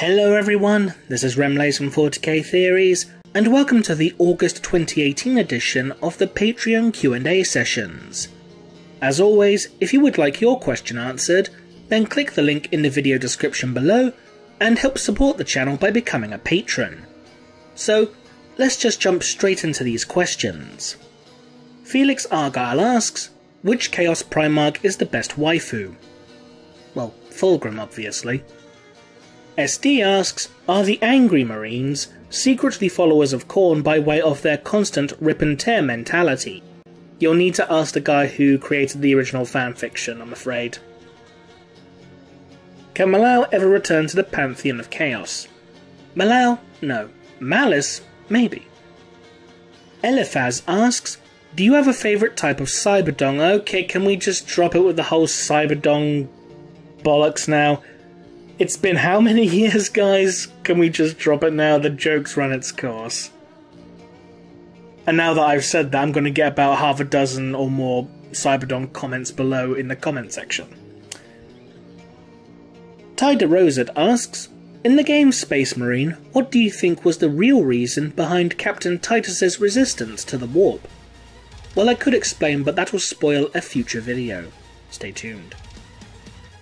Hello everyone, this is Remlays from 40k Theories, and welcome to the August 2018 edition of the Patreon Q&A sessions. As always, if you would like your question answered, then click the link in the video description below and help support the channel by becoming a patron. So, let's just jump straight into these questions. Felix Argyle asks, which Chaos Primarch is the best waifu? Well, Fulgrim obviously. SD asks, are the Angry Marines secretly followers of Khorne by way of their constant rip and tear mentality? You'll need to ask the guy who created the original fanfiction, I'm afraid. Can Malao ever return to the Pantheon of Chaos? Malao? No. Malice? Maybe. Eliphaz asks, do you have a favourite type of Cyberdong? Okay, can we just drop it with the whole Cyberdong bollocks now? It's been how many years, guys? Can we just drop it now? The joke's run its course. And now that I've said that, I'm going to get about half a dozen or more Cyberdong comments below in the comment section. Ty DeRosad asks, in the game Space Marine, what do you think was the real reason behind Captain Titus's resistance to the warp? Well, I could explain, but that will spoil a future video. Stay tuned.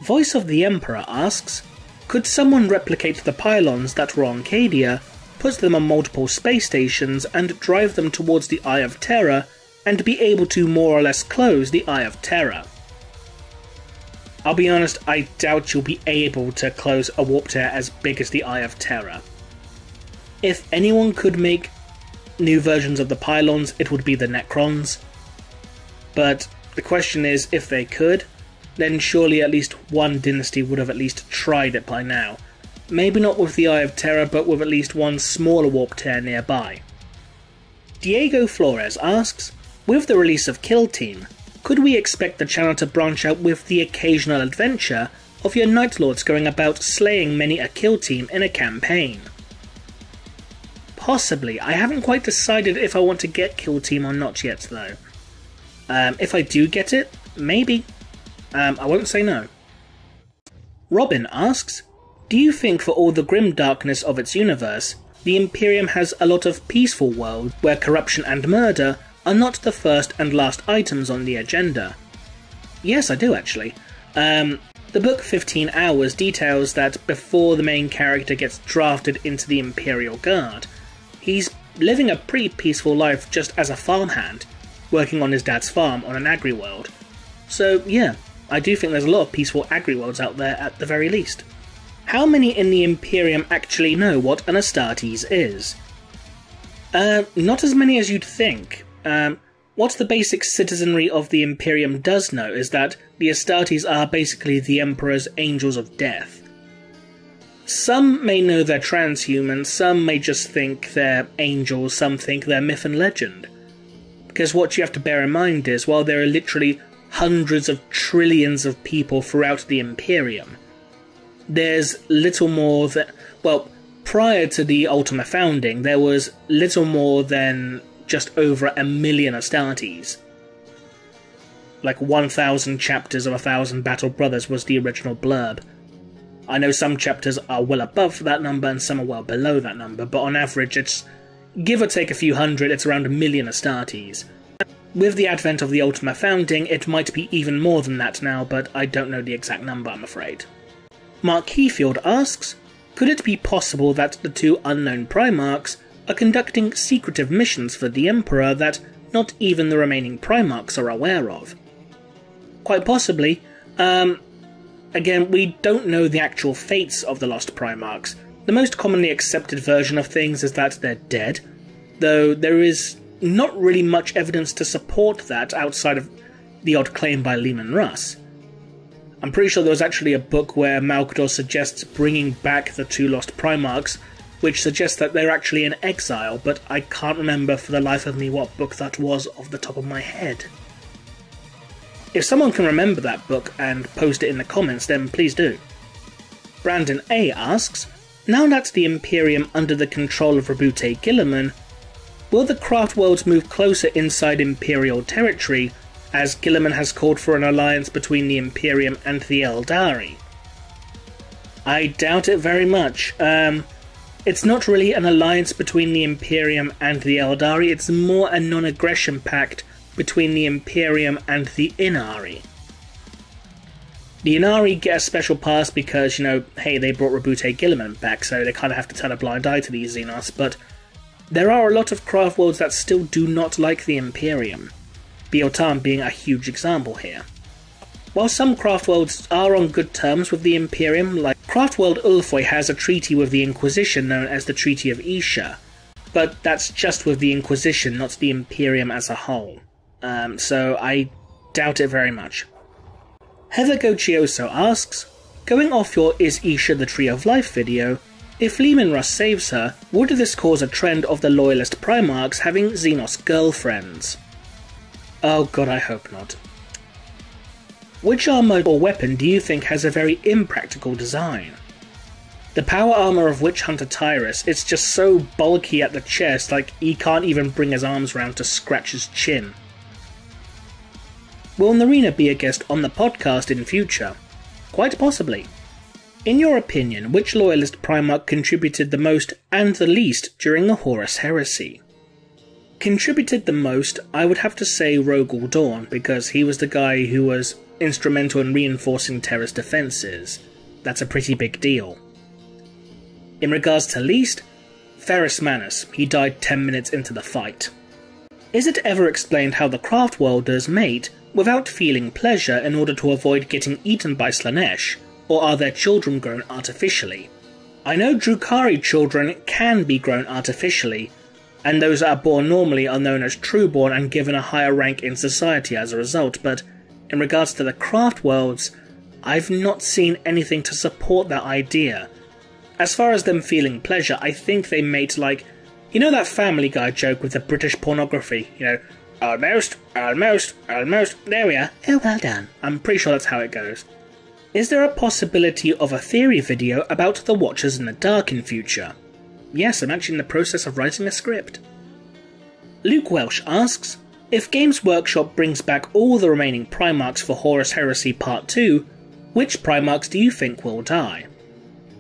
Voice of the Emperor asks, could someone replicate the pylons that were on Cadia, put them on multiple space stations and drive them towards the Eye of Terror, and be able to more or less close the Eye of Terror? I'll be honest, I doubt you'll be able to close a warp tear as big as the Eye of Terror. If anyone could make new versions of the pylons, it would be the Necrons. But the question is, if they could, then surely at least one dynasty would have at least tried it by now. Maybe not with the Eye of Terror, but with at least one smaller warp tear nearby. Diego Flores asks, with the release of Kill Team, could we expect the channel to branch out with the occasional adventure of your Night Lords going about slaying many a kill team in a campaign? Possibly. I haven't quite decided if I want to get Kill Team or not yet though. If I do get it, maybe. I won't say no. Robin asks, do you think for all the grim darkness of its universe, the Imperium has a lot of peaceful world where corruption and murder are not the first and last items on the agenda? Yes, I do actually. The book 15 Hours details that before the main character gets drafted into the Imperial Guard, he's living a pretty peaceful life just as a farmhand, working on his dad's farm on an agri-world. So yeah, I do think there's a lot of peaceful agri-worlds out there at the very least. How many in the Imperium actually know what an Astartes is? Not as many as you'd think. What the basic citizenry of the Imperium does know is that the Astartes are basically the Emperor's angels of death. Some may know they're transhuman, some may just think they're angels, some think they're myth and legend. Because what you have to bear in mind is, while there are literally hundreds of trillions of people throughout the Imperium, there's little more than... well, prior to the Ultima founding, there was little more than just over 1 million Astartes. Like 1,000 chapters of 1,000 Battle Brothers was the original blurb. I know some chapters are well above that number and some are well below that number, but on average it's, give or take a few hundred, it's around 1 million Astartes. With the advent of the Ultima founding, it might be even more than that now, but I don't know the exact number, I'm afraid. Mark Heafield asks, could it be possible that the two unknown Primarchs are conducting secretive missions for the Emperor that not even the remaining Primarchs are aware of? Quite possibly. Again, we don't know the actual fates of the lost Primarchs. The most commonly accepted version of things is that they're dead, though there is not really much evidence to support that outside of the odd claim by Lehman Russ. I'm pretty sure there was actually a book where Malkador suggests bringing back the two lost Primarchs, which suggests that they're actually in exile, but I can't remember for the life of me what book that was off the top of my head. If someone can remember that book and post it in the comments, then please do. Brandon A asks, now that the Imperium under the control of Rabute Guilliman, will the craft worlds move closer inside Imperial territory, as Guilliman has called for an alliance between the Imperium and the Eldari? I doubt it very much. It's not really an alliance between the Imperium and the Eldari, it's more a non-aggression pact between the Imperium and the Inari. The Inari get a special pass because, you know, hey, they brought Rabute Guilliman back, so they kind of have to turn a blind eye to these Xenos, but there are a lot of craft worlds that still do not like the Imperium, Biotan being a huge example here. While some craft worlds are on good terms with the Imperium, like craft world Ulfoy has a treaty with the Inquisition known as the Treaty of Isha, but that's just with the Inquisition, not the Imperium as a whole. So I doubt it very much. Heather Gochioso asks, going off your Is Isha the Tree of Life video, if Leman Russ saves her, would this cause a trend of the loyalist primarchs having Xenos girlfriends? Oh god, I hope not. Which armour or weapon do you think has a very impractical design? The power armour of Witch Hunter Tyrus, it's just so bulky at the chest, like he can't even bring his arms round to scratch his chin. Will Narina be a guest on the podcast in future? Quite possibly. In your opinion, which loyalist primarch contributed the most and the least during the Horus Heresy? Contributed the most, I would have to say Rogel Dawn, because he was the guy who was instrumental in reinforcing Terra's defences. That's a pretty big deal. In regards to least, Ferrus Manus, he died 10 minutes into the fight. Is it ever explained how the craft worlders mate without feeling pleasure in order to avoid getting eaten by Slanesh, or are their children grown artificially? I know Drukhari children can be grown artificially, and those that are born normally are known as trueborn and given a higher rank in society as a result, but in regards to the craft worlds, I've not seen anything to support that idea. As far as them feeling pleasure, I think they mate like, you know that Family Guy joke with the British pornography, you know, almost, there we are, oh well done. I'm pretty sure that's how it goes. Is there a possibility of a theory video about the Watchers in the Dark in future? Yes, I'm actually in the process of writing a script. Luke Welsh asks, if Games Workshop brings back all the remaining Primarchs for Horus Heresy Part 2, which Primarchs do you think will die?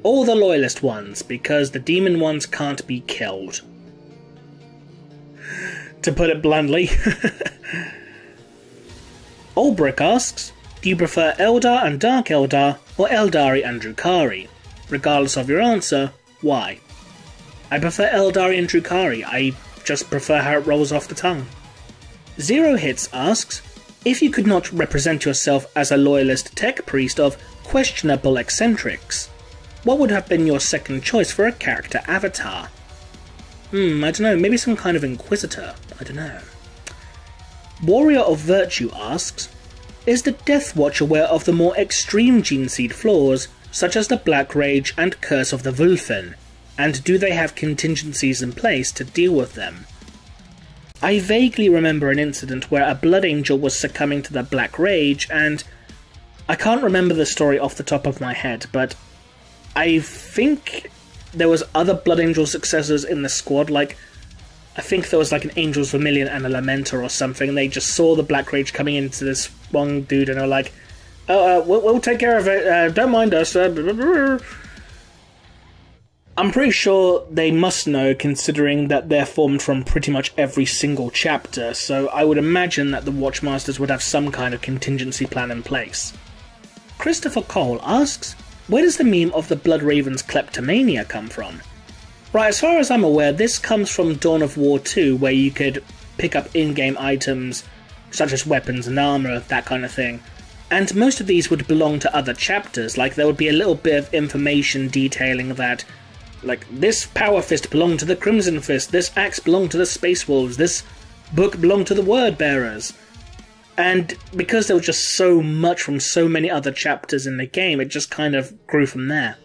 All the Loyalist ones, because the Demon ones can't be killed. To put it bluntly. Olbrick asks, do you prefer Eldar and Dark Eldar, or Eldari and Drukhari? Regardless of your answer, why? I prefer Eldari and Drukhari, I just prefer how it rolls off the tongue. Zero Hits asks, if you could not represent yourself as a loyalist tech priest of questionable eccentrics, what would have been your second choice for a character avatar? I don't know, maybe some kind of Inquisitor, I don't know. Warrior of Virtue asks, is the Death Watch aware of the more extreme gene seed flaws, such as the Black Rage and Curse of the Wulfen, and do they have contingencies in place to deal with them? I vaguely remember an incident where a Blood Angel was succumbing to the Black Rage, and I can't remember the story off the top of my head, but I think there was other Blood Angel successors in the squad, like, I think there was like an Angel's Vermilion and a Lamenter or something, and they just saw the Black Rage coming into this one dude, and they were like, oh, we'll take care of it, don't mind us. I'm pretty sure they must know, considering that they're formed from pretty much every single chapter, so I would imagine that the Watchmasters would have some kind of contingency plan in place. Christopher Cole asks, where does the meme of the Blood Raven's kleptomania come from? Right, as far as I'm aware, this comes from Dawn of War 2, where you could pick up in-game items, such as weapons and armour, that kind of thing. And most of these would belong to other chapters, like there would be a little bit of information detailing that, like, this Power Fist belonged to the Crimson Fist, this axe belonged to the Space Wolves, this book belonged to the Word Bearers. And because there was just so much from so many other chapters in the game, it just kind of grew from there.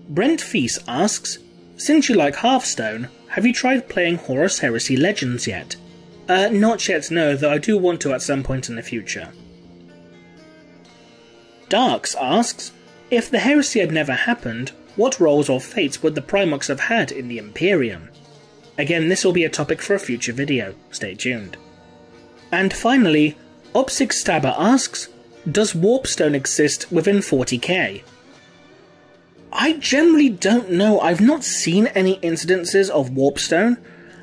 Brent Feast asks, since you like Hearthstone, have you tried playing Horus Heresy Legends yet? Not yet, no, though I do want to at some point in the future. Darks asks, if the Heresy had never happened, what roles or fates would the Primarchs have had in the Imperium? Again, this will be a topic for a future video, stay tuned. And finally, Opsig Stabber asks, does Warpstone exist within 40k? I generally don't know. I've not seen any incidences of Warpstone.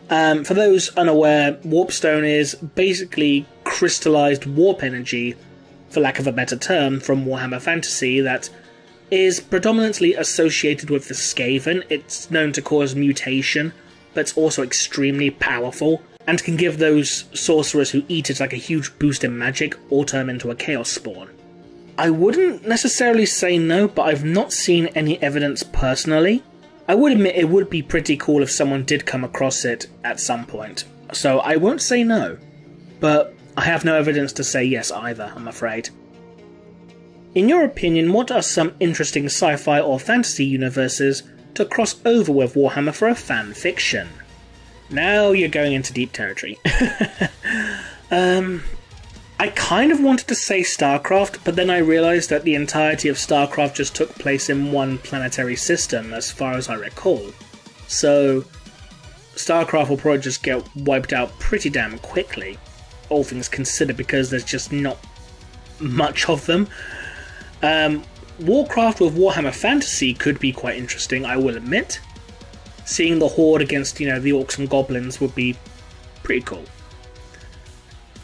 For those unaware, Warpstone is basically crystallized warp energy, for lack of a better term, from Warhammer Fantasy that is predominantly associated with the Skaven. It's known to cause mutation, but it's also extremely powerful, and can give those sorcerers who eat it like a huge boost in magic or turn them into a Chaos Spawn. I wouldn't necessarily say no, but I've not seen any evidence personally. I would admit it would be pretty cool if someone did come across it at some point, so I won't say no, but I have no evidence to say yes either, I'm afraid. In your opinion, what are some interesting sci-fi or fantasy universes to cross over with Warhammer for a fan fiction? Now you're going into deep territory. I kind of wanted to say StarCraft, but then I realised that the entirety of StarCraft just took place in one planetary system, as far as I recall. So, StarCraft will probably just get wiped out pretty damn quickly, all things considered, because there's just not much of them. Warcraft with Warhammer Fantasy could be quite interesting, I will admit. Seeing the Horde against, the Orcs and Goblins would be pretty cool.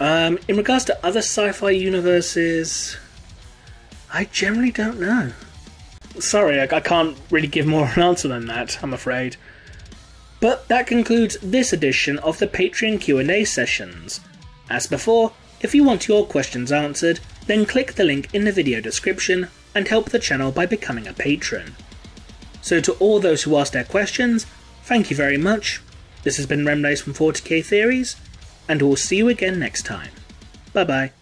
In regards to other sci-fi universes, I generally don't know. Sorry, I can't really give more of an answer than that, I'm afraid. But that concludes this edition of the Patreon Q&A sessions. As before, if you want your questions answered, then click the link in the video description and help the channel by becoming a patron. So to all those who asked their questions, thank you very much. This has been Remlace from 40k Theories, and we'll see you again next time. Bye bye.